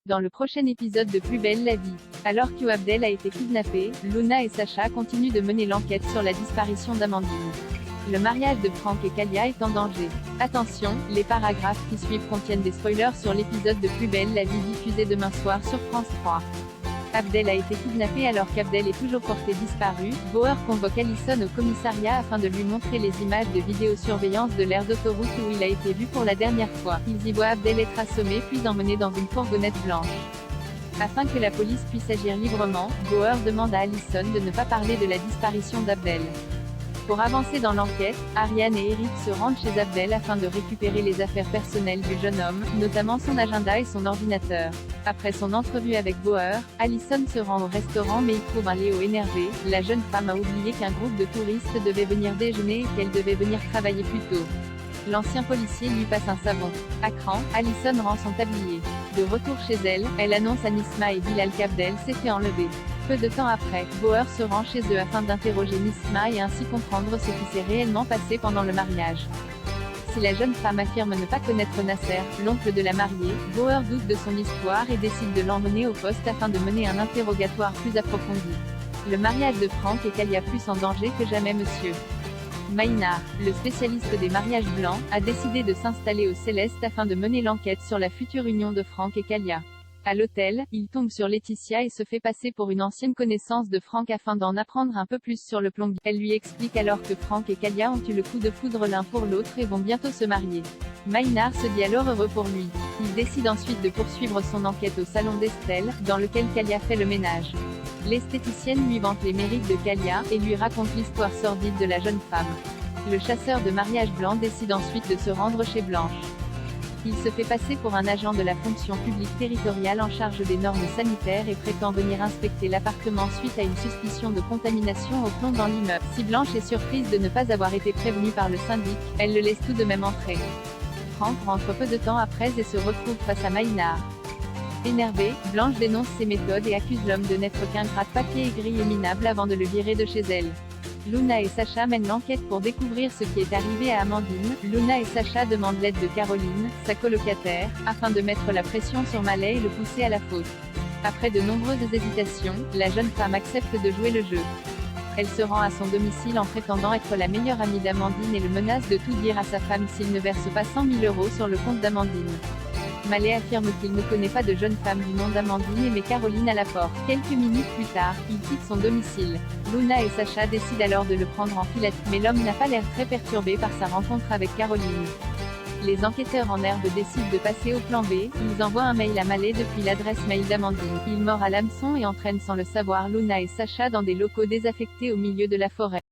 Dans le prochain épisode de Plus belle la vie, alors que Abdel a été kidnappé, Luna et Sacha continuent de mener l'enquête sur la disparition d'Amandine. Le mariage de Franck et Kalia est en danger. Attention, les paragraphes qui suivent contiennent des spoilers sur l'épisode de Plus belle la vie diffusé demain soir sur France 3. Abdel a été kidnappé alors qu'Abdel est toujours porté disparu. Bauer convoque Alison au commissariat afin de lui montrer les images de vidéosurveillance de l'aire d'autoroute où il a été vu pour la dernière fois. Ils y voient Abdel être assommé puis emmené dans une fourgonnette blanche. Afin que la police puisse agir librement, Bauer demande à Alison de ne pas parler de la disparition d'Abdel. Pour avancer dans l'enquête, Ariane et Eric se rendent chez Abdel afin de récupérer les affaires personnelles du jeune homme, notamment son agenda et son ordinateur. Après son entrevue avec Bauer, Alison se rend au restaurant mais y trouve un Léo énervé. La jeune femme a oublié qu'un groupe de touristes devait venir déjeuner et qu'elle devait venir travailler plus tôt. L'ancien policier lui passe un savon. À cran, Alison rend son tablier. De retour chez elle, elle annonce à Nisma et Bilal qu'Abdel s'est fait enlever. Peu de temps après, Bauer se rend chez eux afin d'interroger Nisma et ainsi comprendre ce qui s'est réellement passé pendant le mariage. Si la jeune femme affirme ne pas connaître Nasser, l'oncle de la mariée, Bauer doute de son histoire et décide de l'emmener au poste afin de mener un interrogatoire plus approfondi. Le mariage de Franck et Kalia plus en danger que jamais monsieur. Maïnar, le spécialiste des mariages blancs, a décidé de s'installer au Céleste afin de mener l'enquête sur la future union de Franck et Kalia. À l'hôtel, il tombe sur Laetitia et se fait passer pour une ancienne connaissance de Franck afin d'en apprendre un peu plus sur le plombier. Elle lui explique alors que Franck et Kalia ont eu le coup de foudre l'un pour l'autre et vont bientôt se marier. Maïnar se dit alors heureux pour lui. Il décide ensuite de poursuivre son enquête au salon d'Estelle, dans lequel Kalia fait le ménage. L'esthéticienne lui vante les mérites de Kalia, et lui raconte l'histoire sordide de la jeune femme. Le chasseur de mariage blanc décide ensuite de se rendre chez Blanche. Il se fait passer pour un agent de la fonction publique territoriale en charge des normes sanitaires et prétend venir inspecter l'appartement suite à une suspicion de contamination au plomb dans l'immeuble. Si Blanche est surprise de ne pas avoir été prévenue par le syndic, elle le laisse tout de même entrer. Franck rentre peu de temps après et se retrouve face à Maïnar. Énervée, Blanche dénonce ses méthodes et accuse l'homme de n'être qu'un gratte-papier aigri et minable avant de le virer de chez elle. Luna et Sacha mènent l'enquête pour découvrir ce qui est arrivé à Amandine. Luna et Sacha demandent l'aide de Caroline, sa colocataire, afin de mettre la pression sur Malais et le pousser à la faute. Après de nombreuses hésitations, la jeune femme accepte de jouer le jeu. Elle se rend à son domicile en prétendant être la meilleure amie d'Amandine et le menace de tout dire à sa femme s'il ne verse pas 100 000 € sur le compte d'Amandine. Malais affirme qu'il ne connaît pas de jeune femme du nom d'Amandine et met Caroline à la porte. Quelques minutes plus tard, il quitte son domicile. Luna et Sacha décident alors de le prendre en filature, mais l'homme n'a pas l'air très perturbé par sa rencontre avec Caroline. Les enquêteurs en herbe décident de passer au plan B, ils envoient un mail à Malais depuis l'adresse mail d'Amandine. Il mord à l'hameçon et entraîne sans le savoir Luna et Sacha dans des locaux désaffectés au milieu de la forêt.